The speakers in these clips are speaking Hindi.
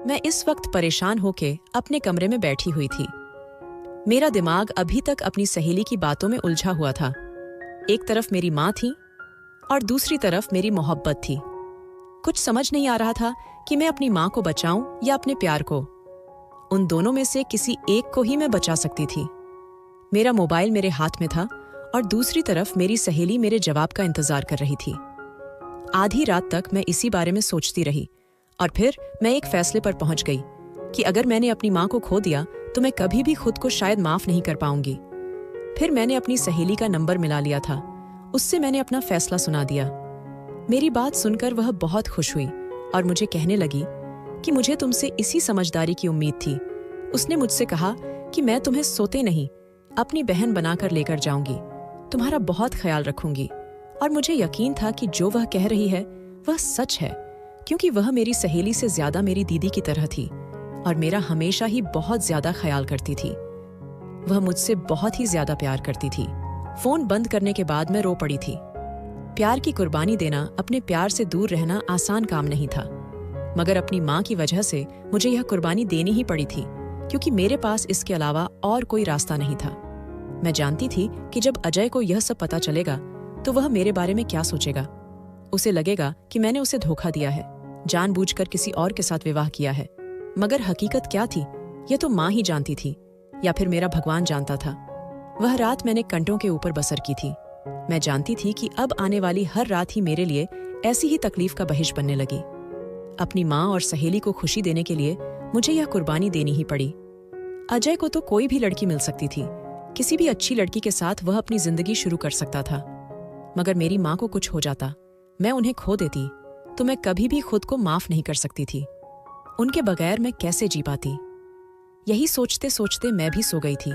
मैं इस वक्त परेशान होके अपने कमरे में बैठी हुई थी। मेरा दिमाग अभी तक अपनी सहेली की बातों में उलझा हुआ था। एक तरफ मेरी माँ थी और दूसरी तरफ मेरी मोहब्बत थी। कुछ समझ नहीं आ रहा था कि मैं अपनी माँ को बचाऊं या अपने प्यार को। उन दोनों में से किसी एक को ही मैं बचा सकती थी। मेरा मोबाइल मेरे हाथ में था और दूसरी तरफ मेरी सहेली मेरे जवाब का इंतजार कर रही थी। आधी रात तक मैं इसी बारे में सोचती रही और फिर मैं एक फैसले पर पहुंच गई कि अगर मैंने अपनी माँ को खो दिया तो मैं कभी भी खुद को शायद माफ नहीं कर पाऊंगी। फिर मैंने अपनी सहेली का नंबर मिला लिया था। उससे मैंने अपना फैसला सुना दिया। मेरी बात सुनकर वह बहुत खुश हुई और मुझे कहने लगी कि मुझे तुमसे इसी समझदारी की उम्मीद थी। उसने मुझसे कहा कि मैं तुम्हें सोते नहीं अपनी बहन बनाकर लेकर जाऊंगी, तुम्हारा बहुत ख्याल रखूंगी। और मुझे यकीन था कि जो वह कह रही है वह सच है, क्योंकि वह मेरी सहेली से ज्यादा मेरी दीदी की तरह थी और मेरा हमेशा ही बहुत ज्यादा ख्याल करती थी। वह मुझसे बहुत ही ज्यादा प्यार करती थी। फोन बंद करने के बाद मैं रो पड़ी थी। प्यार की कुर्बानी देना, अपने प्यार से दूर रहना आसान काम नहीं था, मगर अपनी माँ की वजह से मुझे यह कुर्बानी देनी ही पड़ी थी, क्योंकि मेरे पास इसके अलावा और कोई रास्ता नहीं था। मैं जानती थी कि जब अजय को यह सब पता चलेगा तो वह मेरे बारे में क्या सोचेगा। उसे लगेगा कि मैंने उसे धोखा दिया है, जानबूझकर किसी और के साथ विवाह किया है। मगर हकीकत क्या थी यह तो माँ ही जानती थी, या फिर मेरा भगवान जानता था। वह रात मैंने कंटों के ऊपर बसर की थी। मैं जानती थी कि अब आने वाली हर रात ही मेरे लिए ऐसी ही तकलीफ का बहिश बनने लगी। अपनी माँ और सहेली को खुशी देने के लिए मुझे यह कुर्बानी देनी ही पड़ी। अजय को तो कोई भी लड़की मिल सकती थी, किसी भी अच्छी लड़की के साथ वह अपनी जिंदगी शुरू कर सकता था। मगर मेरी माँ को कुछ हो जाता, मैं उन्हें खो देती, तो मैं कभी भी खुद को माफ नहीं कर सकती थी। उनके बगैर मैं कैसे जी पाती। यही सोचते सोचते मैं भी सो गई थी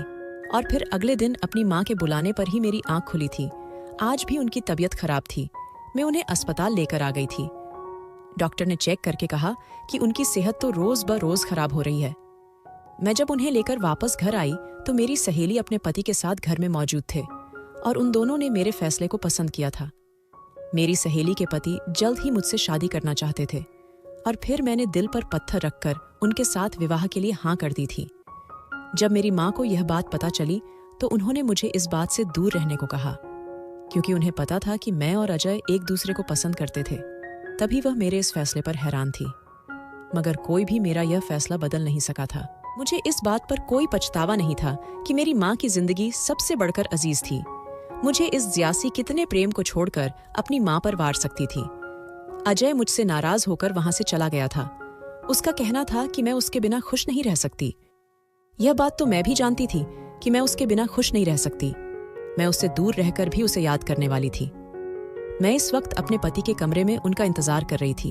और फिर अगले दिन अपनी माँ के बुलाने पर ही मेरी आंख खुली थी। आज भी उनकी तबीयत खराब थी। मैं उन्हें अस्पताल लेकर आ गई थी। डॉक्टर ने चेक करके कहा कि उनकी सेहत तो रोज ब रोज खराब हो रही है। मैं जब उन्हें लेकर वापस घर आई तो मेरी सहेली अपने पति के साथ घर में मौजूद थे और उन दोनों ने मेरे फैसले को पसंद किया था। मेरी सहेली के पति जल्द ही मुझसे शादी करना चाहते थे और फिर मैंने दिल पर पत्थर रखकर उनके साथ विवाह के लिए हाँ कर दी थी। जब मेरी माँ को यह बात पता चली तो उन्होंने मुझे इस बात से दूर रहने को कहा, क्योंकि उन्हें पता था कि मैं और अजय एक दूसरे को पसंद करते थे। तभी वह मेरे इस फैसले पर हैरान थी, मगर कोई भी मेरा यह फैसला बदल नहीं सका था। मुझे इस बात पर कोई पछतावा नहीं था कि मेरी माँ की जिंदगी सबसे बढ़कर अजीज थी। मुझे इस ज्यासी कितने प्रेम को छोड़कर अपनी माँ पर वार सकती थी। अजय मुझसे नाराज होकर वहां से चला गया था। उसका कहना था कि मैं उसके बिना खुश नहीं रह सकती। यह बात तो मैं भी जानती थी कि मैं उसके बिना खुश नहीं रह सकती। मैं उससे दूर रहकर भी उसे याद करने वाली थी। मैं इस वक्त अपने पति के कमरे में उनका इंतजार कर रही थी।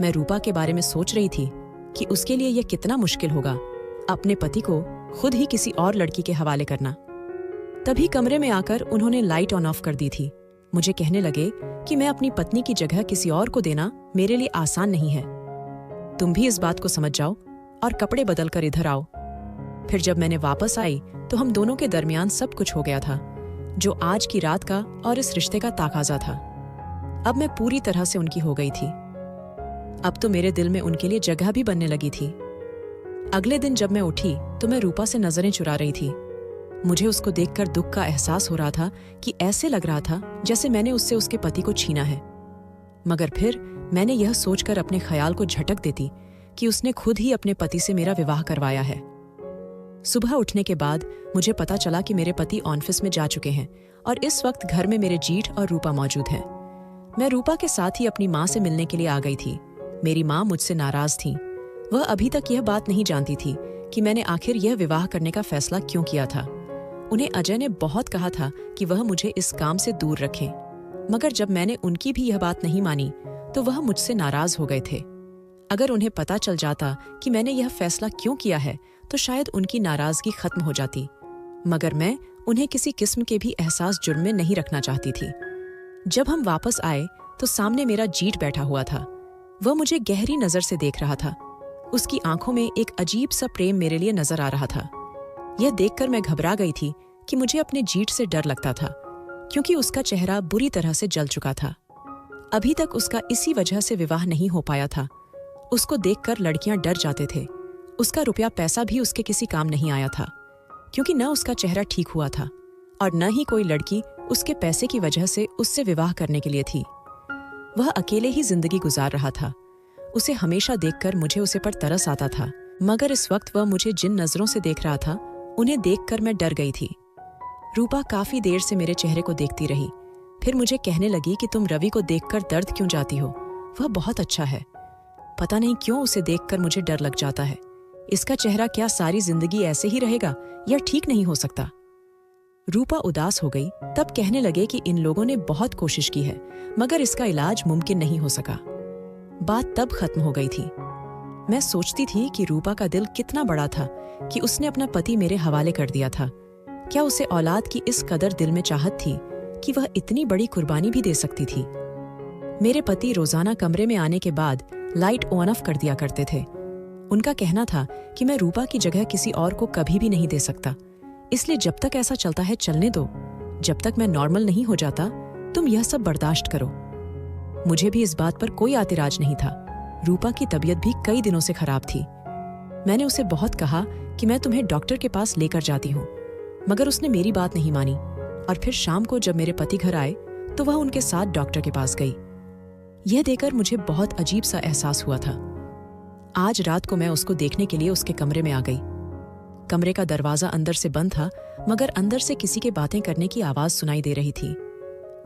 मैं रूपा के बारे में सोच रही थी कि उसके लिए यह कितना मुश्किल होगा, अपने पति को खुद ही किसी और लड़की के हवाले करना। तभी कमरे में आकर उन्होंने लाइट ऑन ऑफ कर दी थी। मुझे कहने लगे कि मैं अपनी पत्नी की जगह किसी और को देना मेरे लिए आसान नहीं है। तुम भी इस बात को समझ जाओ और कपड़े बदल कर इधर आओ। फिर जब मैंने वापस आई तो हम दोनों के दरमियान सब कुछ हो गया था, जो आज की रात का और इस रिश्ते का ताकाजा था। अब मैं पूरी तरह से उनकी हो गई थी। अब तो मेरे दिल में उनके लिए जगह भी बनने लगी थी। अगले दिन जब मैं उठी तो मैं रूपा से नजरें चुरा रही थी। मुझे उसको देखकर दुख का एहसास हो रहा था कि ऐसे लग रहा था जैसे मैंने उससे उसके पति को छीना है। मगर फिर मैंने यह सोचकर अपने ख्याल को झटक देती कि उसने खुद ही अपने पति से मेरा विवाह करवाया है। सुबह उठने के बाद मुझे पता चला कि मेरे पति ऑफिस में जा चुके हैं और इस वक्त घर में मेरे जीठ और रूपा मौजूद हैं। मैं रूपा के साथ ही अपनी माँ से मिलने के लिए आ गई थी। मेरी माँ मुझसे नाराज थी। वह अभी तक यह बात नहीं जानती थी कि मैंने आखिर यह विवाह करने का फैसला क्यों किया था। उन्हें अजय ने बहुत कहा था कि वह मुझे इस काम से दूर रखें, मगर जब मैंने उनकी भी यह बात नहीं मानी तो वह मुझसे नाराज हो गए थे। अगर उन्हें पता चल जाता कि मैंने यह फैसला क्यों किया है तो शायद उनकी नाराजगी खत्म हो जाती, मगर मैं उन्हें किसी किस्म के भी एहसास जुर्म में नहीं रखना चाहती थी। जब हम वापस आए तो सामने मेरा जीठ बैठा हुआ था। वह मुझे गहरी नजर से देख रहा था। उसकी आंखों में एक अजीब सा प्रेम मेरे लिए नजर आ रहा था। यह देखकर मैं घबरा गई थी कि मुझे अपने जीठ से डर लगता था, क्योंकि उसका चेहरा बुरी तरह से जल चुका था। अभी तक उसका इसी वजह से विवाह नहीं हो पाया था उसको देखकर लड़कियां डर जाते थे। उसका रुपया पैसा भी उसके किसी काम नहीं आया था, क्योंकि न उसका चेहरा ठीक हुआ था और न ही कोई लड़की उसके पैसे की वजह से उससे विवाह करने के लिए थी। वह अकेले ही जिंदगी गुजार रहा था। उसे हमेशा देखकर मुझे उसे पर तरस आता था, मगर इस वक्त वह मुझे जिन नजरों से देख रहा था उन्हें देखकर मैं डर गई थी। रूपा काफी देर से मेरे चेहरे को देखती रही, फिर मुझे कहने लगी कि तुम रवि को देखकर दर्द क्यों जाती हो? वह बहुत अच्छा है। पता नहीं क्यों उसे देखकर मुझे डर लग जाता है। इसका चेहरा क्या सारी जिंदगी ऐसे ही रहेगा या ठीक नहीं हो सकता? रूपा उदास हो गई, तब कहने लगे कि इन लोगों ने बहुत कोशिश की है, मगर इसका इलाज मुमकिन नहीं हो सका। बात तब खत्म हो गई थी। मैं सोचती थी कि रूपा का दिल कितना बड़ा था कि उसने अपना पति मेरे हवाले कर दिया था। क्या उसे औलाद की इस कदर दिल में चाहत थी कि वह इतनी बड़ी कुर्बानी भी दे सकती थी? मेरे पति रोजाना कमरे में आने के बाद लाइट ऑन ऑफ कर दिया करते थे। उनका कहना था कि मैं रूपा की जगह किसी और को कभी भी नहीं दे सकता, इसलिए जब तक ऐसा चलता है चलने दो। जब तक मैं नॉर्मल नहीं हो जाता तुम यह सब बर्दाश्त करो। मुझे भी इस बात पर कोई एतराज नहीं था। रूपा की तबीयत भी कई दिनों से खराब थी। मैंने उसे बहुत कहा कि मैं तुम्हें डॉक्टर के पास लेकर जाती हूँ, मगर उसने मेरी बात नहीं मानी और फिर शाम को जब मेरे पति घर आए तो वह उनके साथ डॉक्टर के पास गई। यह देखकर मुझे बहुत अजीब सा एहसास हुआ था। आज रात को मैं उसको देखने के लिए उसके कमरे में आ गई। कमरे का दरवाजा अंदर से बंद था, मगर अंदर से किसी के बातें करने की आवाज सुनाई दे रही थी।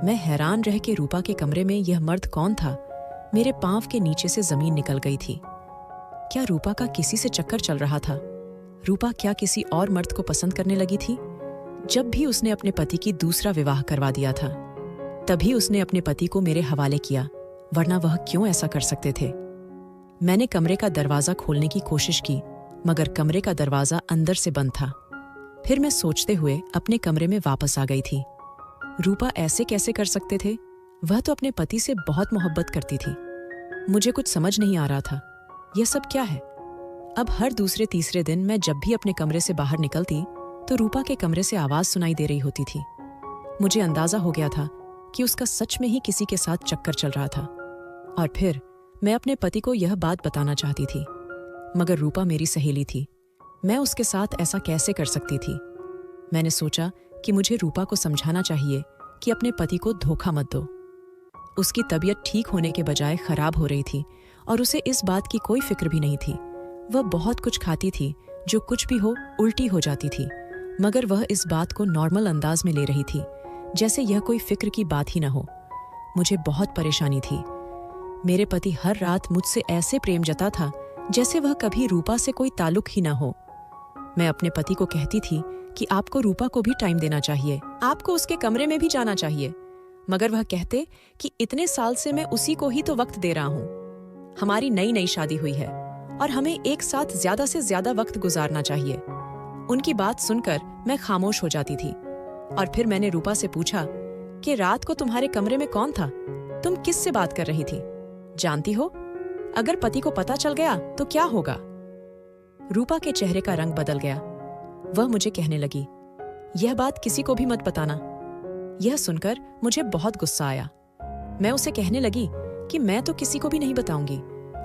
मैं हैरान रह के रूपा के कमरे में यह मर्द कौन था? मेरे पांव के नीचे से जमीन निकल गई थी। क्या रूपा का किसी से चक्कर चल रहा था? रूपा क्या किसी और मर्द को पसंद करने लगी थी? जब भी उसने अपने पति की दूसरा विवाह करवा दिया था, तभी उसने अपने पति को मेरे हवाले किया, वरना वह क्यों ऐसा कर सकते थे? मैंने कमरे का दरवाजा खोलने की कोशिश की, मगर कमरे का दरवाजा अंदर से बंद था। फिर मैं सोचते हुए अपने कमरे में वापस आ गई थी। रूपा ऐसे कैसे कर सकते थे? वह तो अपने पति से बहुत मोहब्बत करती थी। मुझे कुछ समझ नहीं आ रहा था, यह सब क्या है? अब हर दूसरे तीसरे दिन मैं जब भी अपने कमरे से बाहर निकलती तो रूपा के कमरे से आवाज सुनाई दे रही होती थी। मुझे अंदाजा हो गया था कि उसका सच में ही किसी के साथ चक्कर चल रहा था, और फिर मैं अपने पति को यह बात बताना चाहती थी, मगर रूपा मेरी सहेली थी। मैं उसके साथ ऐसा कैसे कर सकती थी? मैंने सोचा कि मुझे रूपा को समझाना चाहिए कि अपने पति को धोखा मत दो। उसकी तबीयत ठीक होने के बजाय खराब हो रही थी और उसे इस बात की कोई फिक्र भी नहीं थी। वह बहुत कुछ खाती थी, जो कुछ भी हो उल्टी हो जाती थी, मगर वह इस बात को नॉर्मल अंदाज में ले रही थी, जैसे यह कोई फिक्र की बात ही न हो। मुझे बहुत परेशानी थी। मेरे पति हर रात मुझसे ऐसे प्रेम जता था जैसे वह कभी रूपा से कोई ताल्लुक ही ना हो। मैं अपने पति को कहती थी कि आपको रूपा को भी टाइम देना चाहिए, आपको उसके कमरे में भी जाना चाहिए, मगर वह कहते कि इतने साल से मैं उसी को ही तो वक्त दे रहा हूँ। हमारी नई नई शादी हुई है और हमें एक साथ ज्यादा से ज्यादा वक्त गुजारना चाहिए। उनकी बात सुनकर मैं खामोश हो जाती थी। और फिर मैंने रूपा से पूछा कि रात को तुम्हारे कमरे में कौन था? तुम किस से बात कर रही थी? जानती हो, अगर पति को पता चल गया तो क्या होगा? रूपा के चेहरे का रंग बदल गया। वह मुझे कहने लगी, यह बात किसी को भी मत बताना। यह सुनकर मुझे बहुत गुस्सा आया। मैं उसे कहने लगी कि मैं तो किसी को भी नहीं बताऊंगी,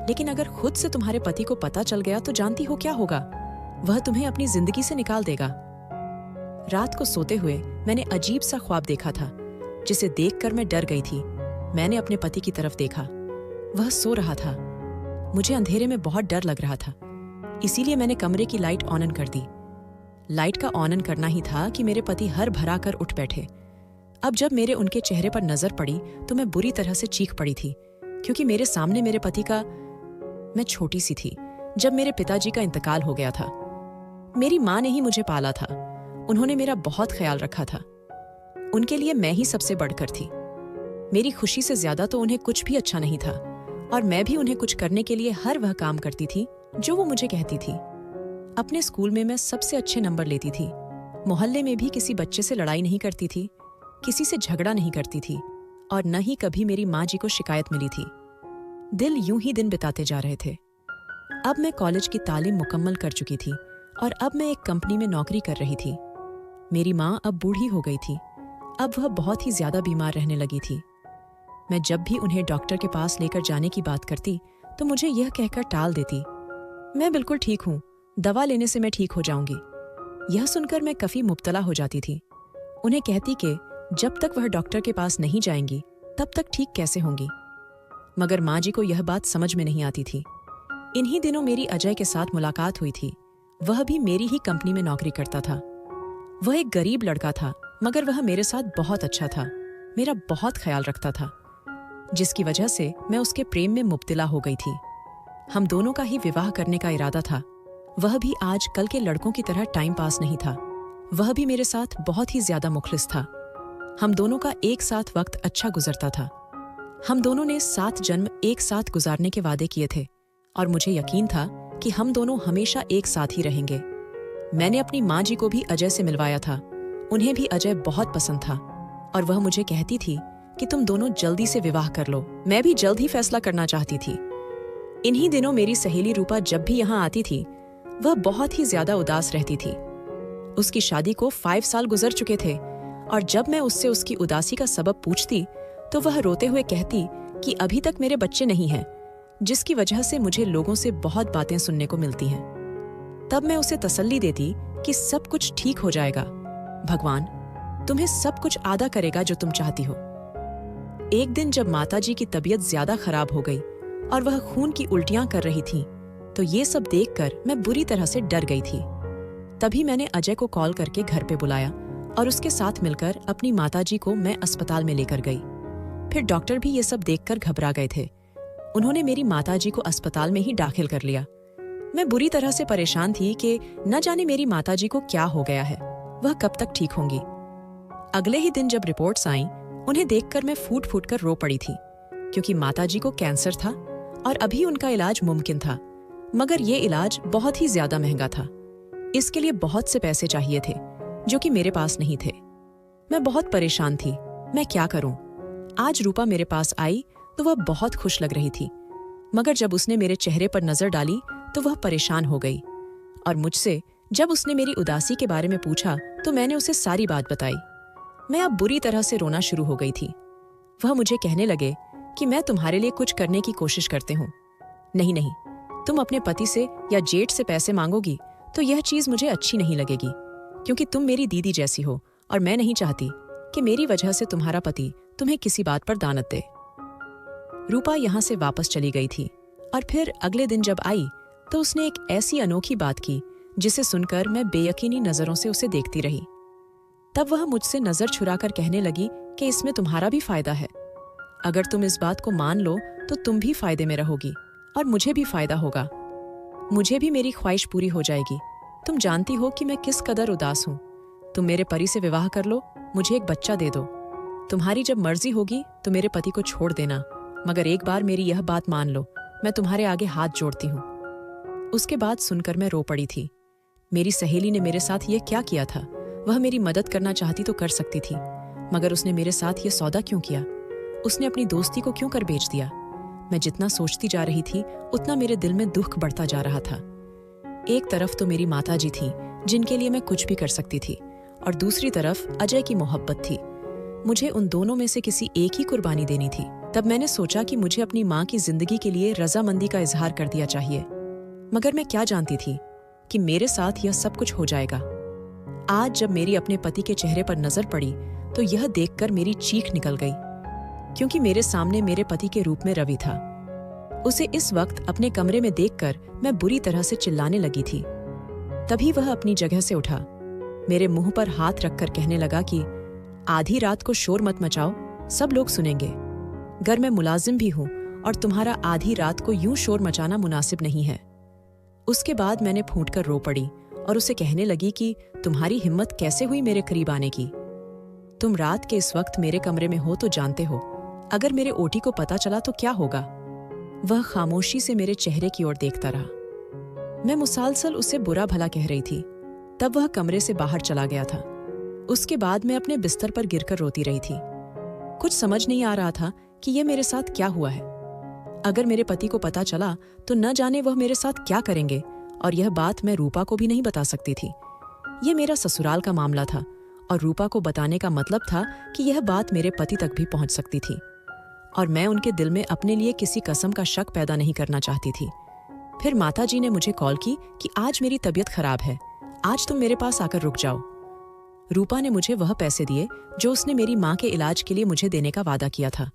लेकिन अगर खुद से तुम्हारे पति को पता चल गया तो जानती हो क्या होगा? वह तुम्हें अपनी जिंदगी से निकाल देगा। रात को सोते हुए मैंने अजीब सा ख्वाब देखा था, जिसे देखकर मैं डर गई थी। मैंने अपने पति की तरफ देखा। वह सो रहा था। मुझे अंधेरे में बहुत डर लग रहा था, इसीलिए मैंने कमरे की लाइट ऑन कर दी। लाइट का ऑन करना ही था कि मेरे पति हर भरा कर उठ बैठे। अब जब मेरे उनके चेहरे पर नजर पड़ी तो मैं बुरी तरह से चीख पड़ी थी, क्योंकि मेरे सामने मेरे पति का। मैं छोटी सी थी जब मेरे पिताजी का इंतकाल हो गया था। मेरी माँ ने ही मुझे पाला था। उन्होंने मेरा बहुत ख्याल रखा था। उनके लिए मैं ही सबसे बढ़कर थी। मेरी खुशी से ज्यादा तो उन्हें कुछ भी अच्छा नहीं था, और मैं भी उन्हें कुछ करने के लिए हर वह काम करती थी जो वो मुझे कहती थी। अपने स्कूल में मैं सबसे अच्छे नंबर लेती थी। मोहल्ले में भी किसी बच्चे से लड़ाई नहीं करती थी, किसी से झगड़ा नहीं करती थी, और न ही कभी मेरी माँ जी को शिकायत मिली थी। दिल यूं ही दिन बिताते जा रहे थे। अब मैं कॉलेज की तालीम मुकम्मल कर चुकी थी और अब मैं एक कंपनी में नौकरी कर रही थी। मेरी माँ अब बूढ़ी हो गई थी। अब वह बहुत ही ज्यादा बीमार रहने लगी थी। मैं जब भी उन्हें डॉक्टर के पास लेकर जाने की बात करती तो मुझे यह कहकर टाल देती, मैं बिल्कुल ठीक हूँ, दवा लेने से मैं ठीक हो जाऊंगी। यह सुनकर मैं काफी मुब्तला हो जाती थी। उन्हें कहती कि जब तक वह डॉक्टर के पास नहीं जाएंगी तब तक ठीक कैसे होंगी। मगर माँ जी को यह बात समझ में नहीं आती थी। इन्हीं दिनों मेरी अजय के साथ मुलाकात हुई थी। वह भी मेरी ही कंपनी में नौकरी करता था। वह एक गरीब लड़का था, मगर वह मेरे साथ बहुत अच्छा था, मेरा बहुत ख्याल रखता था, जिसकी वजह से मैं उसके प्रेम में मुब्तला हो गई थी। हम दोनों का ही विवाह करने का इरादा था। वह भी आज कल के लड़कों की तरह टाइम पास नहीं था। वह भी मेरे साथ बहुत ही ज्यादा मुखलिस था। हम दोनों का एक साथ वक्त अच्छा गुजरता था। हम दोनों ने 7 जन्म एक साथ गुजारने के वादे किए थे और मुझे यकीन था कि हम दोनों हमेशा एक साथ ही रहेंगे। मैंने अपनी माँ जी को भी अजय से मिलवाया था। उन्हें भी अजय बहुत पसंद था और वह मुझे कहती थी कि तुम दोनों जल्दी से विवाह कर लो। मैं भी जल्द ही फैसला करना चाहती थी। इन्हीं दिनों मेरी सहेली रूपा जब भी यहाँ आती थी, वह बहुत ही ज्यादा उदास रहती थी। उसकी शादी को 5 साल गुजर चुके थे और जब मैं उससे उसकी उदासी का सबब पूछती तो वह रोते हुए कहती कि अभी तक मेरे बच्चे नहीं हैं, जिसकी वजह से मुझे लोगों से बहुत बातें सुनने को मिलती हैं। तब मैं उसे तसल्ली देती कि सब कुछ ठीक हो जाएगा, भगवान तुम्हें सब कुछ अदा करेगा जो तुम चाहती हो। एक दिन जब माताजी की तबीयत ज्यादा खराब हो गई और वह खून की उल्टियां कर रही थीं, तो ये सब देखकर मैं बुरी तरह से डर गई थी। तभी मैंने अजय को कॉल करके घर पे बुलाया और उसके साथ मिलकर अपनी माताजी को मैं अस्पताल में लेकर गई। फिर डॉक्टर भी ये सब देखकर घबरा गए थे। उन्होंने मेरी माताजी को अस्पताल में ही दाखिल कर लिया। मैं बुरी तरह से परेशान थी कि न जाने मेरी माताजी को क्या हो गया है, वह कब तक ठीक होंगी। अगले ही दिन जब रिपोर्ट्स आईं, उन्हें देखकर मैं फूट फूट कर रो पड़ी थी, क्योंकि माताजी को कैंसर था और अभी उनका इलाज मुमकिन था, मगर ये इलाज बहुत ही ज्यादा महंगा था। इसके लिए बहुत से पैसे चाहिए थे, जो कि मेरे पास नहीं थे। मैं बहुत परेशान थी, मैं क्या करूं? आज रूपा मेरे पास आई तो वह बहुत खुश लग रही थी, मगर जब उसने मेरे चेहरे पर नजर डाली तो वह परेशान हो गई और मुझसे जब उसने मेरी उदासी के बारे में पूछा तो मैंने उसे सारी बात बताई। मैं अब बुरी तरह से रोना शुरू हो गई थी। वह मुझे कहने लगे कि मैं तुम्हारे लिए कुछ करने की कोशिश करते हूँ। नहीं नहीं, तुम अपने पति से या जेठ से पैसे मांगोगी तो यह चीज मुझे अच्छी नहीं लगेगी, क्योंकि तुम मेरी दीदी जैसी हो और मैं नहीं चाहती कि मेरी वजह से तुम्हारा पति तुम्हें किसी बात पर दानत दे। रूपा यहाँ से वापस चली गई थी और फिर अगले दिन जब आई तो उसने एक ऐसी अनोखी बात की जिसे सुनकर मैं बेयकीनी नजरों से उसे देखती रही। तब वह मुझसे नजर छुराकर कहने लगी कि इसमें तुम्हारा भी फायदा है। अगर तुम इस बात को मान लो तो तुम भी फायदे में रहोगी और मुझे भी फायदा होगा। मुझे भी मेरी ख्वाहिश पूरी हो जाएगी। तुम जानती हो कि मैं किस कदर उदास हूँ। तुम मेरे पति से विवाह कर लो, मुझे एक बच्चा दे दो। तुम्हारी जब मर्जी होगी तो मेरे पति को छोड़ देना, मगर एक बार मेरी यह बात मान लो, मैं तुम्हारे आगे हाथ जोड़ती हूँ। उसके बाद सुनकर मैं रो पड़ी थी। मेरी सहेली ने मेरे साथ यह क्या किया था? वह मेरी मदद करना चाहती तो कर सकती थी, मगर उसने मेरे साथ यह सौदा क्यों किया? उसने अपनी दोस्ती को क्यों कर बेच दिया? मैं जितना सोचती जा रही थी उतना मेरे दिल में दुख बढ़ता जा रहा था। एक तरफ तो मेरी माताजी थी जिनके लिए मैं कुछ भी कर सकती थी, और दूसरी तरफ अजय की मोहब्बत थी। मुझे उन दोनों में से किसी एक ही कुर्बानी देनी थी। तब मैंने सोचा कि मुझे अपनी माँ की जिंदगी के लिए रजामंदी का इजहार कर दिया चाहिए, मगर मैं क्या जानती थी कि मेरे साथ यह सब कुछ हो जाएगा। आज जब मेरी अपने पति के चेहरे पर नजर पड़ी तो यह देखकर मेरी चीख निकल गई, क्योंकि मेरे सामने मेरे पति के रूप में रवि था। उसे इस वक्त अपने कमरे में देखकर मैं बुरी तरह से चिल्लाने लगी थी। तभी वह अपनी जगह से उठा, मेरे मुंह पर हाथ रखकर कहने लगा कि आधी रात को शोर मत मचाओ, सब लोग सुनेंगे। घर में मुलाजिम भी हूं और तुम्हारा आधी रात को यूं शोर मचाना मुनासिब नहीं है। उसके बाद मैंने फूटकर रो पड़ी और उसे कहने लगी कि तुम्हारी हिम्मत कैसे हुई मेरे करीब आने की? तुम रात के इस वक्त मेरे कमरे में हो तो जानते हो, अगर मेरे ओटी को पता चला तो क्या होगा? वह खामोशी से मेरे चेहरे की ओर देखता रहा। मैं मुसलसल उसे बुरा भला कह रही थी। तब वह कमरे से बाहर चला गया था। उसके बाद मैं अपने बिस्तर पर गिरकर रोती रही थी। कुछ समझ नहीं आ रहा था कि यह मेरे साथ क्या हुआ है। अगर मेरे पति को पता चला तो न जाने वह मेरे साथ क्या करेंगे, और यह बात मैं रूपा को भी नहीं बता सकती थी। यह मेरा ससुराल का मामला था और रूपा को बताने का मतलब था कि यह बात मेरे पति तक भी पहुंच सकती थी। और मैं उनके दिल में अपने लिए किसी कसम का शक पैदा नहीं करना चाहती थी। फिर माताजी ने मुझे कॉल की कि आज मेरी तबीयत खराब है, आज तुम मेरे पास आकर रुक जाओ। रूपा ने मुझे वह पैसे दिए जो उसने मेरी माँ के इलाज के लिए मुझे देने का वादा किया था।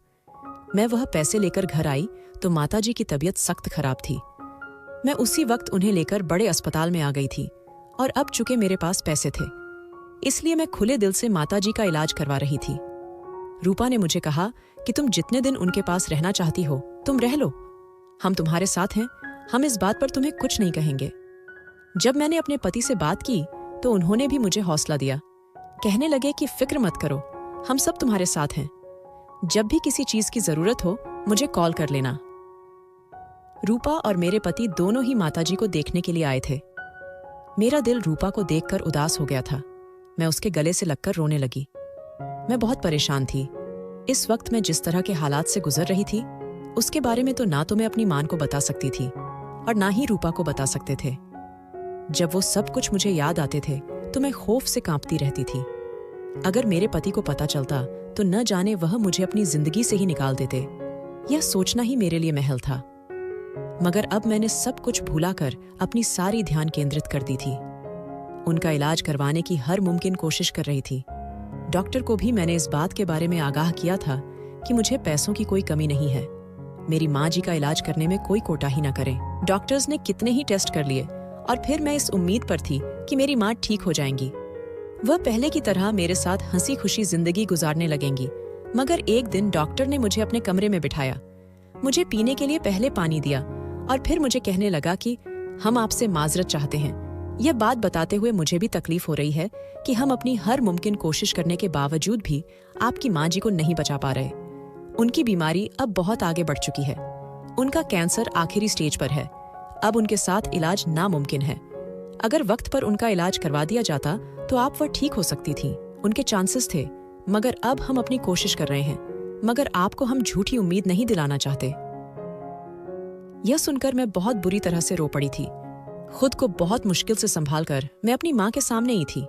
मैं वह पैसे लेकर घर आई तो माताजी की तबीयत सख्त खराब थी। मैं उसी वक्त उन्हें लेकर बड़े अस्पताल में आ गई थी और अब चूंकि मेरे पास पैसे थे, इसलिए मैं खुले दिल से माताजी का इलाज करवा रही थी। रूपा ने मुझे कहा कि तुम जितने दिन उनके पास रहना चाहती हो तुम रह लो, हम तुम्हारे साथ हैं, हम इस बात पर तुम्हें कुछ नहीं कहेंगे। जब मैंने अपने पति से बात की तो उन्होंने भी मुझे हौसला दिया, कहने लगे कि फिक्र मत करो, हम सब तुम्हारे साथ हैं, जब भी किसी चीज की जरूरत हो मुझे कॉल कर लेना। रूपा और मेरे पति दोनों ही माताजी को देखने के लिए आए थे। मेरा दिल रूपा को देखकर उदास हो गया था। मैं उसके गले से लगकर रोने लगी। मैं बहुत परेशान थी। इस वक्त मैं जिस तरह के हालात से गुजर रही थी उसके बारे में तो ना तो मैं अपनी मां को बता सकती थी और ना ही रूपा को बता सकते थे। जब वो सब कुछ मुझे याद आते थे तो मैं खौफ से कांपती रहती थी। अगर मेरे पति को पता चलता तो न जाने वह मुझे अपनी जिंदगी से ही निकाल देते। यह सोचना ही मेरे लिए महल था। मगर अब मैंने सब कुछ भुलाकर अपनी सारी ध्यान केंद्रित कर दी थी। उनका इलाज करवाने की हर मुमकिन कोशिश कर रही थी। डॉक्टर को भी मैंने इस बात के बारे में आगाह किया था कि मुझे पैसों की कोई कमी नहीं है, मेरी माँ जी का इलाज करने में कोई कोताही न करें। डॉक्टर्स ने कितने ही टेस्ट कर लिए और फिर मैं इस उम्मीद पर थी कि मेरी माँ ठीक हो जाएंगी, वह पहले की तरह मेरे साथ हंसी खुशी जिंदगी गुजारने लगेंगी। मगर एक दिन डॉक्टर ने मुझे अपने कमरे में बिठाया, मुझे पीने के लिए पहले पानी दिया और फिर मुझे कहने लगा कि हम आपसे माजरत चाहते हैं। यह बात बताते हुए मुझे भी तकलीफ हो रही है कि हम अपनी हर मुमकिन कोशिश करने के बावजूद भी आपकी माँ जी को नहीं बचा पा रहे। उनकी बीमारी अब बहुत आगे बढ़ चुकी है, उनका कैंसर आखिरी स्टेज पर है, अब उनके साथ इलाज नामुमकिन है। अगर वक्त पर उनका इलाज करवा दिया जाता तो आप वह ठीक हो सकती थीं, उनके चांसेस थे। मगर अब हम अपनी कोशिश कर रहे हैं, मगर आपको हम झूठी उम्मीद नहीं दिलाना चाहते। यह सुनकर मैं बहुत बुरी तरह से रो पड़ी थी। खुद को बहुत मुश्किल से संभाल कर मैं अपनी माँ के सामने ही थी।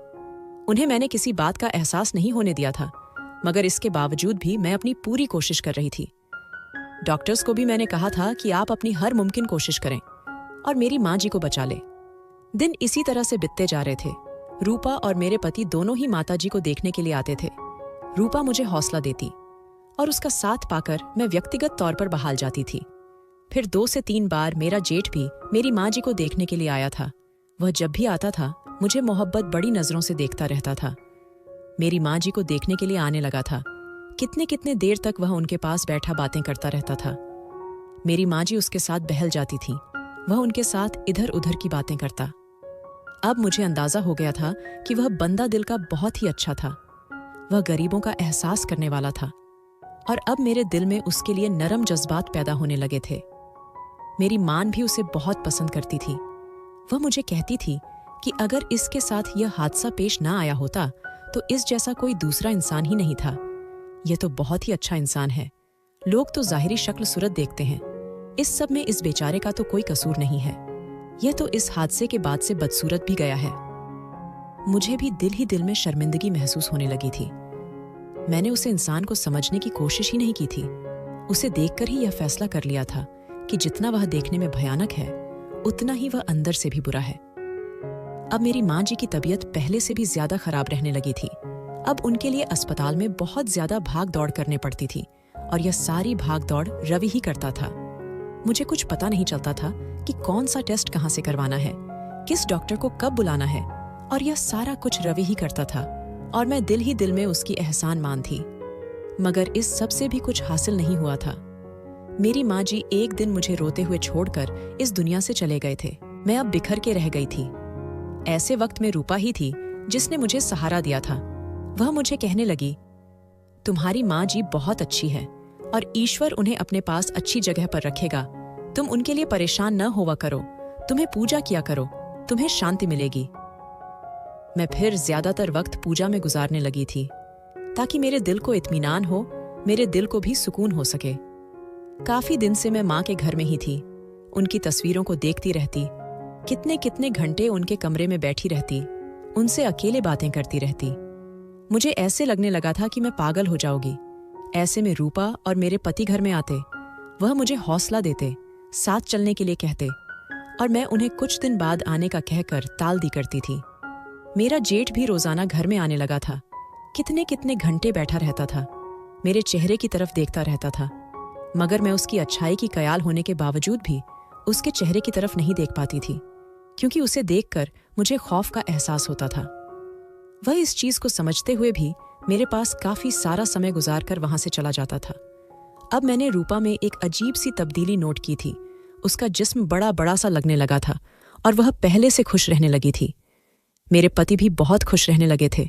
उन्हें मैंने किसी बात का एहसास नहीं होने दिया था, मगर इसके बावजूद भी मैं अपनी पूरी कोशिश कर रही थी। डॉक्टर्स को भी मैंने कहा था कि आप अपनी हर मुमकिन कोशिश करें और मेरी माँ जी को बचा ले। दिन इसी तरह से बीतते जा रहे थे। रूपा और मेरे पति दोनों ही माताजी को देखने के लिए आते थे। रूपा मुझे हौसला देती और उसका साथ पाकर मैं व्यक्तिगत तौर पर बहाल जाती थी। फिर 2 से 3 बार मेरा जेठ भी मेरी माँ जी को देखने के लिए आया था। वह जब भी आता था मुझे मोहब्बत बड़ी नजरों से देखता रहता था। मेरी माँ जी को देखने के लिए आने लगा था। कितने कितने देर तक वह उनके पास बैठा बातें करता रहता था। मेरी माँ जी उसके साथ बहल जाती थी, वह उनके साथ इधर उधर की बातें करता। अब मुझे अंदाजा हो गया था कि वह बंदा दिल का बहुत ही अच्छा था। वह गरीबों का एहसास करने वाला था और अब मेरे दिल में उसके लिए नरम जज्बात पैदा होने लगे थे। मेरी माँ भी उसे बहुत पसंद करती थी। वह मुझे कहती थी कि अगर इसके साथ यह हादसा पेश ना आया होता तो इस जैसा कोई दूसरा इंसान ही नहीं था। यह तो बहुत ही अच्छा इंसान है। लोग तो जाहिरी शक्ल सूरत देखते हैं, इस सब में इस बेचारे का तो कोई कसूर नहीं है। यह तो इस हादसे के बाद से बदसूरत भी गया है। मुझे भी दिल ही दिल में शर्मिंदगी महसूस होने लगी थी। मैंने उसे इंसान को समझने की कोशिश ही नहीं की थी। उसे देखकर ही यह फैसला कर लिया था कि जितना वह देखने में भयानक है उतना ही वह अंदर से भी बुरा है। अब मेरी माँ जी की तबीयत पहले से भी ज्यादा खराब रहने लगी थी। अब उनके लिए अस्पताल में बहुत ज्यादा भाग दौड़ करने पड़ती थी और यह सारी भाग दौड़ रवि ही करता था। मुझे कुछ पता नहीं चलता था कि कौन सा टेस्ट कहाँ से करवाना है, किस डॉक्टर को कब बुलाना है, और यह सारा कुछ रवि ही करता था और मैं दिल ही दिल में उसकी एहसान मान थी। मगर इस सब से भी कुछ हासिल नहीं हुआ था। मेरी माँ जी एक दिन मुझे रोते हुए छोड़कर इस दुनिया से चले गए थे। मैं अब बिखर के रह गई थी। ऐसे वक्त में रूपा ही थी जिसने मुझे सहारा दिया था। वह मुझे कहने लगी, तुम्हारी माँ जी बहुत अच्छी है और ईश्वर उन्हें अपने पास अच्छी जगह पर रखेगा। तुम उनके लिए परेशान न होवा करो, तुम्हें पूजा किया करो, तुम्हें शांति मिलेगी। मैं फिर ज्यादातर वक्त पूजा में गुजारने लगी थी ताकि मेरे दिल को इत्मीनान हो, मेरे दिल को भी सुकून हो सके। काफी दिन से मैं माँ के घर में ही थी। उनकी तस्वीरों को देखती रहती, कितने कितने घंटे उनके कमरे में बैठी रहती, उनसे अकेले बातें करती रहती। मुझे ऐसे लगने लगा था कि मैं पागल हो जाऊंगी, ऐसे में रूपा और मेरे पति घर में आते। वह मुझे हौसला देते, साथ चलने के लिए कहते और मैं उन्हें कुछ दिन बाद आने का कहकर टाल दी करती थी। मेरा जेठ भी रोजाना घर में आने लगा था। कितने कितने घंटे बैठा रहता था, मेरे चेहरे की तरफ देखता रहता था, मगर मैं उसकी अच्छाई की कयाल होने के बावजूद भी उसके चेहरे की तरफ नहीं देख पाती थी, क्योंकि उसे देखकर मुझे खौफ का एहसास होता था। वह इस चीज को समझते हुए भी मेरे पास काफी सारा समय गुजारकर वहां से चला जाता था। अब मैंने रूपा में एक अजीब सी तब्दीली नोट की थी। उसका जिस्म बड़ा बड़ा सा लगने लगा था और वह पहले से खुश रहने लगी थी। मेरे पति भी बहुत खुश रहने लगे थे।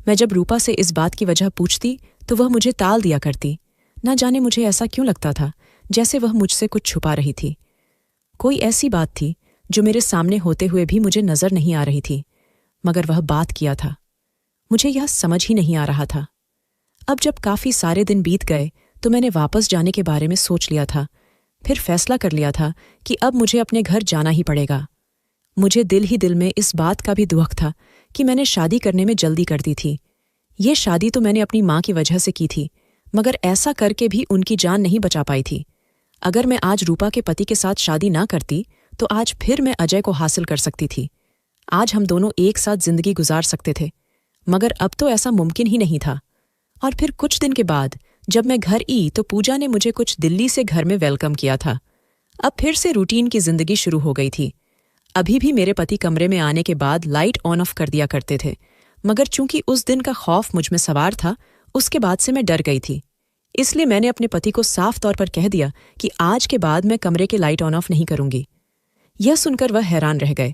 मैं जब रूपा से इस बात की वजह पूछती तो वह मुझे टाल दिया करती। न जाने मुझे ऐसा क्यों लगता था जैसे वह मुझसे कुछ छुपा रही थी। कोई ऐसी बात थी जो मेरे सामने होते हुए भी मुझे नजर नहीं आ रही थी, मगर वह बात किया था। मुझे यह समझ ही नहीं आ रहा था। अब जब काफी सारे दिन बीत गए तो मैंने वापस जाने के बारे में सोच लिया था। फिर फैसला कर लिया था कि अब मुझे अपने घर जाना ही पड़ेगा। मुझे दिल ही दिल में इस बात का भी दुख था कि मैंने शादी करने में जल्दी कर दी थी। ये शादी तो मैंने अपनी माँ की वजह से की थी, मगर ऐसा करके भी उनकी जान नहीं बचा पाई थी। अगर मैं आज रूपा के पति के साथ शादी ना करती तो आज फिर मैं अजय को हासिल कर सकती थी। आज हम दोनों एक साथ जिंदगी गुजार सकते थे, मगर अब तो ऐसा मुमकिन ही नहीं था। और फिर कुछ दिन के बाद जब मैं घर आई तो पूजा ने मुझे कुछ दिल्ली से घर में वेलकम किया था। अब फिर से रूटीन की जिंदगी शुरू हो गई थी। अभी भी मेरे पति कमरे में आने के बाद लाइट ऑन ऑफ कर दिया करते थे, मगर चूंकि उस दिन का खौफ मुझ में सवार था, उसके बाद से मैं डर गई थी। इसलिए मैंने अपने पति को साफ तौर पर कह दिया कि आज के बाद मैं कमरे के लाइट ऑन ऑफ नहीं करूंगी। यह सुनकर वह हैरान रह गए।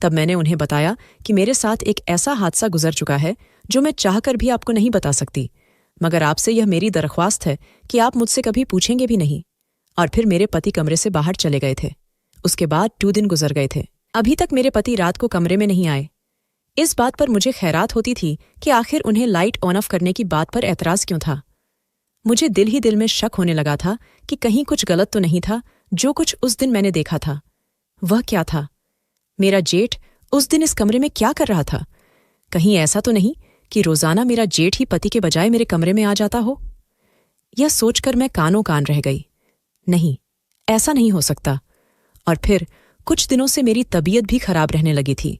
तब मैंने उन्हें बताया कि मेरे साथ एक ऐसा हादसा गुजर चुका है जो मैं चाहकर भी आपको नहीं बता सकती, मगर आपसे यह मेरी दरख्वास्त है कि आप मुझसे कभी पूछेंगे भी नहीं। और फिर मेरे पति कमरे से बाहर चले गए थे। उसके बाद 2 दिन गुजर गए थे। अभी तक मेरे पति रात को कमरे में नहीं आए। इस बात पर मुझे खैरात होती थी कि आखिर उन्हें लाइट ऑन ऑफ करने की बात पर एतराज क्यों था। मुझे दिल ही दिल में शक होने लगा था कि कहीं कुछ गलत तो नहीं था। जो कुछ उस दिन मैंने देखा था वह क्या था? मेरा जेठ उस दिन इस कमरे में क्या कर रहा था? कहीं ऐसा तो नहीं कि रोजाना मेरा जेठ ही पति के बजाय मेरे कमरे में आ जाता हो? यह सोचकर मैं कानों कान रह गई। नहीं, ऐसा नहीं हो सकता। और फिर कुछ दिनों से मेरी तबीयत भी खराब रहने लगी थी।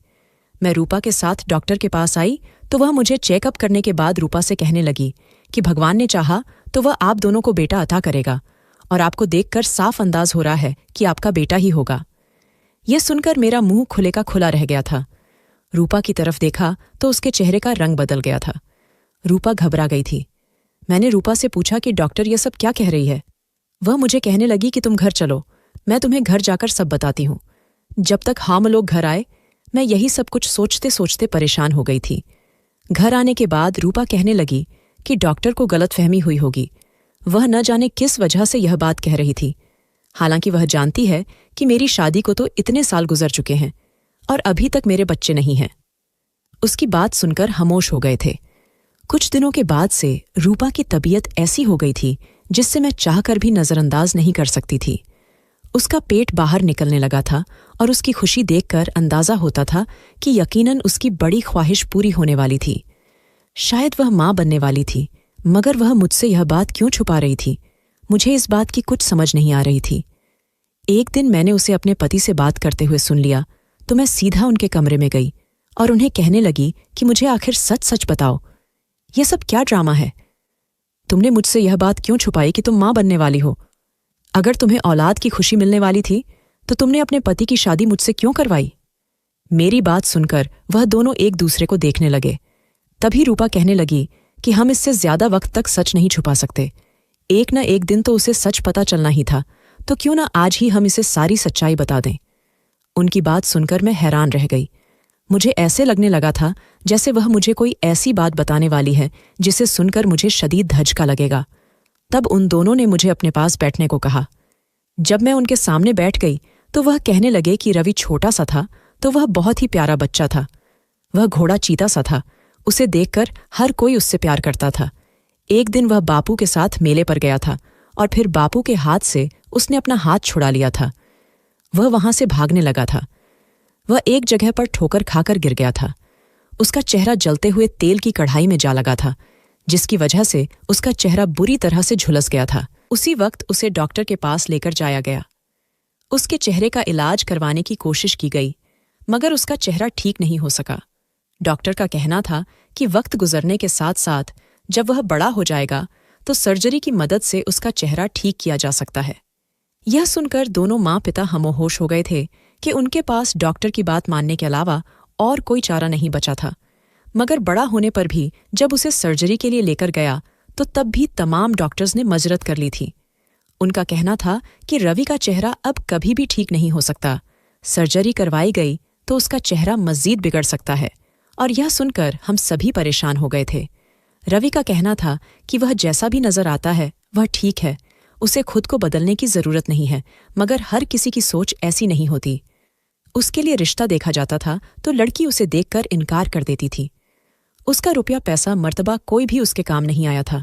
मैं रूपा के साथ डॉक्टर के पास आई तो वह मुझे चेकअप करने के बाद रूपा से कहने लगी कि भगवान ने चाहा तो वह आप दोनों को बेटा अता करेगा, और आपको देखकर साफ अंदाज हो रहा है कि आपका बेटा ही होगा। यह सुनकर मेरा मुंह खुले का खुला रह गया था। रूपा की तरफ देखा तो उसके चेहरे का रंग बदल गया था। रूपा घबरा गई थी। मैंने रूपा से पूछा कि डॉक्टर यह सब क्या कह रही है? वह मुझे कहने लगी कि तुम घर चलो, मैं तुम्हें घर जाकर सब बताती हूँ। जब तक हम लोग घर आए मैं यही सब कुछ सोचते सोचते परेशान हो गई थी। घर आने के बाद रूपा कहने लगी कि डॉक्टर को गलतफहमी हुई होगी। वह न जाने किस वजह से यह बात कह रही थी, हालांकि वह जानती है कि मेरी शादी को तो इतने साल गुजर चुके हैं और अभी तक मेरे बच्चे नहीं हैं। उसकी बात सुनकर खामोश हो गए थे। कुछ दिनों के बाद से रूपा की तबीयत ऐसी हो गई थी जिससे मैं चाहकर भी नजरअंदाज नहीं कर सकती थी। उसका पेट बाहर निकलने लगा था और उसकी खुशी देखकर अंदाजा होता था कि यकीनन उसकी बड़ी ख्वाहिश पूरी होने वाली थी। शायद वह मां बनने वाली थी, मगर वह मुझसे यह बात क्यों छुपा रही थी? मुझे इस बात की कुछ समझ नहीं आ रही थी। एक दिन मैंने उसे अपने पति से बात करते हुए सुन लिया तो मैं सीधा उनके कमरे में गई और उन्हें कहने लगी कि मुझे आखिर सच सच बताओ, यह सब क्या ड्रामा है? तुमने मुझसे यह बात क्यों छुपाई कि तुम मां बनने वाली हो? अगर तुम्हें औलाद की खुशी मिलने वाली थी तो तुमने अपने पति की शादी मुझसे क्यों करवाई? मेरी बात सुनकर वह दोनों एक दूसरे को देखने लगे। तभी रूपा कहने लगी कि हम इससे ज्यादा वक्त तक सच नहीं छुपा सकते। एक न एक दिन तो उसे सच पता चलना ही था, तो क्यों ना आज ही हम इसे सारी सच्चाई बता दें। उनकी बात सुनकर मैं हैरान रह गई। मुझे ऐसे लगने लगा था जैसे वह मुझे कोई ऐसी बात बताने वाली है जिसे सुनकर मुझे शदीद धचका लगेगा। तब उन दोनों ने मुझे अपने पास बैठने को कहा। जब मैं उनके सामने बैठ गई तो वह कहने लगे कि रवि छोटा सा था तो वह बहुत ही प्यारा बच्चा था। वह घोड़ा चीता सा था, उसे देखकर हर कोई उससे प्यार करता था। एक दिन वह बापू के साथ मेले पर गया था और फिर बापू के हाथ से उसने अपना हाथ छुड़ा लिया था। वह वहां से भागने लगा था। वह एक जगह पर ठोकर खाकर गिर गया था। उसका चेहरा जलते हुए तेल की कढ़ाई में जा लगा था, जिसकी वजह से उसका चेहरा बुरी तरह से झुलस गया था। उसी वक्त उसे डॉक्टर के पास लेकर जाया गया। उसके चेहरे का इलाज करवाने की कोशिश की गई, मगर उसका चेहरा ठीक नहीं हो सका। डॉक्टर का कहना था कि वक्त गुजरने के साथ साथ जब वह बड़ा हो जाएगा तो सर्जरी की मदद से उसका चेहरा ठीक किया जा सकता है। यह सुनकर दोनों माँ पिता हमोहोश हो गए थे कि उनके पास डॉक्टर की बात मानने के अलावा और कोई चारा नहीं बचा था। मगर बड़ा होने पर भी जब उसे सर्जरी के लिए लेकर गया तो तब भी तमाम डॉक्टर्स ने मजरत कर ली थी। उनका कहना था कि रवि का चेहरा अब कभी भी ठीक नहीं हो सकता। सर्जरी करवाई गई तो उसका चेहरा मज़ीद बिगड़ सकता है। और यह सुनकर हम सभी परेशान हो गए थे। रवि का कहना था कि वह जैसा भी नजर आता है वह ठीक है, उसे खुद को बदलने की जरूरत नहीं है, मगर हर किसी की सोच ऐसी नहीं होती। उसके लिए रिश्ता देखा जाता था तो लड़की उसे देखकर इनकार कर देती थी। उसका रुपया पैसा मर्तबा कोई भी उसके काम नहीं आया था।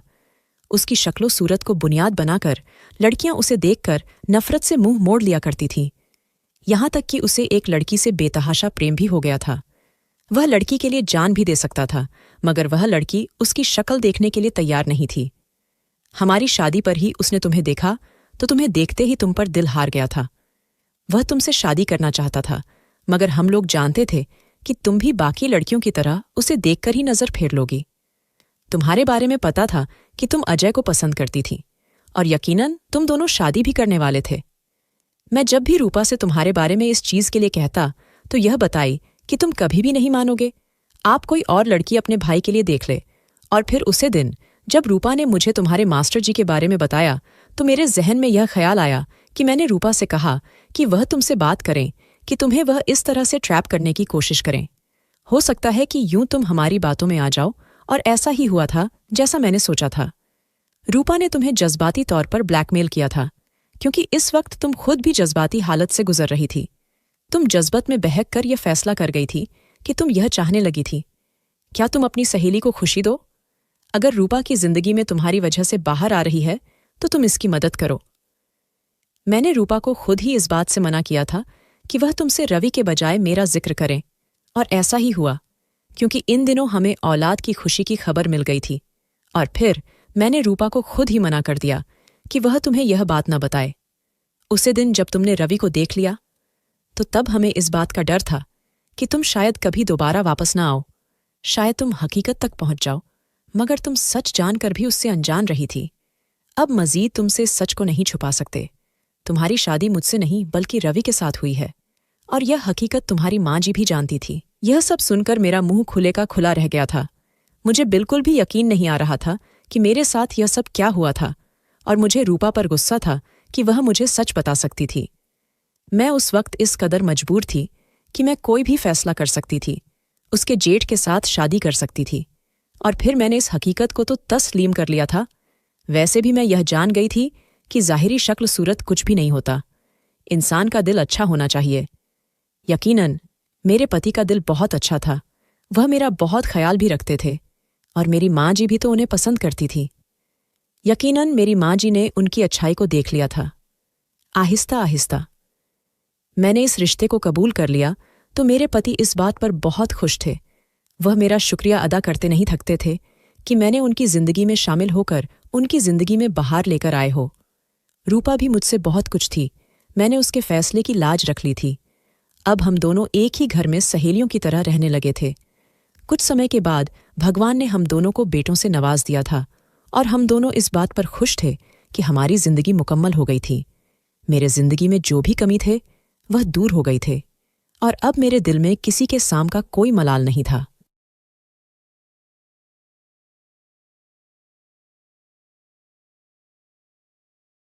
उसकी शक्लो सूरत को बुनियाद बनाकर लड़कियां उसे देखकर नफरत से मुंह मोड़ लिया करती थीं। यहां तक कि उसे एक लड़की से बेतहाशा प्रेम भी हो गया था। वह लड़की के लिए जान भी दे सकता था, मगर वह लड़की उसकी शक्ल देखने के लिए तैयार नहीं थी। हमारी शादी पर ही उसने तुम्हें देखा तो तुम्हें देखते ही तुम पर दिल हार गया था। वह तुमसे शादी करना चाहता था, मगर हम लोग जानते थे कि तुम भी बाकी लड़कियों की तरह उसे देखकर ही नजर फेर लोगी। तुम्हारे बारे में पता था कि तुम अजय को पसंद करती थी और यकीनन तुम दोनों शादी भी करने वाले थे। मैं जब भी रूपा से तुम्हारे बारे में इस चीज के लिए कहता तो यह बताई कि तुम कभी भी नहीं मानोगे। आप कोई और लड़की अपने भाई के लिए देख ले। और फिर उसे दिन जब रूपा ने मुझे तुम्हारे मास्टर जी के बारे में बताया तो मेरे जहन में यह ख्याल आया कि मैंने रूपा से कहा कि वह तुमसे बात करें, कि तुम्हें वह इस तरह से ट्रैप करने की कोशिश करें। हो सकता है कि यूं तुम हमारी बातों में आ जाओ, और ऐसा ही हुआ था जैसा मैंने सोचा था। रूपा ने तुम्हें जज्बाती तौर पर ब्लैकमेल किया था, क्योंकि इस वक्त तुम खुद भी जज्बाती हालत से गुजर रही थी। तुम जज्बत में बहक कर यह फैसला कर गई थी कि तुम यह चाहने लगी थी, क्या तुम अपनी सहेली को खुशी दो? अगर रूपा की जिंदगी में तुम्हारी वजह से बाहर आ रही है तो तुम इसकी मदद करो। मैंने रूपा को खुद ही इस बात से मना किया था कि वह तुमसे रवि के बजाय मेरा जिक्र करें, और ऐसा ही हुआ, क्योंकि इन दिनों हमें औलाद की खुशी की खबर मिल गई थी। और फिर मैंने रूपा को खुद ही मना कर दिया कि वह तुम्हें यह बात न बताए। उसे दिन जब तुमने रवि को देख लिया तो तब हमें इस बात का डर था कि तुम शायद कभी दोबारा वापस ना आओ, शायद तुम हकीकत तक पहुंच जाओ, मगर तुम सच जानकर भी उससे अनजान रही थी। अब मजीद तुमसे इस सच को नहीं छुपा सकते। तुम्हारी शादी मुझसे नहीं बल्कि रवि के साथ हुई है, और यह हकीकत तुम्हारी माँ जी भी जानती थी। यह सब सुनकर मेरा मुंह खुले का खुला रह गया था। मुझे बिल्कुल भी यकीन नहीं आ रहा था कि मेरे साथ यह सब क्या हुआ था, और मुझे रूपा पर गुस्सा था कि वह मुझे सच बता सकती थी। मैं उस वक्त इस कदर मजबूर थी कि मैं कोई भी फैसला कर सकती थी, उसके जेठ के साथ शादी कर सकती थी, और फिर मैंने इस हकीकत को तो तस्लीम कर लिया था। वैसे भी मैं यह जान गई थी कि ज़ाहिरी शक्ल सूरत कुछ भी नहीं होता, इंसान का दिल अच्छा होना चाहिए। यकीनन मेरे पति का दिल बहुत अच्छा था, वह मेरा बहुत ख्याल भी रखते थे, और मेरी माँ जी भी तो उन्हें पसंद करती थी। यकीनन मेरी माँ जी ने उनकी अच्छाई को देख लिया था। आहिस्ता आहिस्ता मैंने इस रिश्ते को कबूल कर लिया तो मेरे पति इस बात पर बहुत खुश थे। वह मेरा शुक्रिया अदा करते नहीं थकते थे कि मैंने उनकी जिंदगी में शामिल होकर उनकी जिंदगी में बहार लेकर आए हो। रूपा भी मुझसे बहुत कुछ थी, मैंने उसके फैसले की लाज रख ली थी। अब हम दोनों एक ही घर में सहेलियों की तरह रहने लगे थे। कुछ समय के बाद भगवान ने हम दोनों को बेटों से नवाज दिया था, और हम दोनों इस बात पर खुश थे कि हमारी जिंदगी मुकम्मल हो गई थी। मेरे जिंदगी में जो भी कमी थे वह दूर हो गई थे, और अब मेरे दिल में किसी के साम का कोई मलाल नहीं था।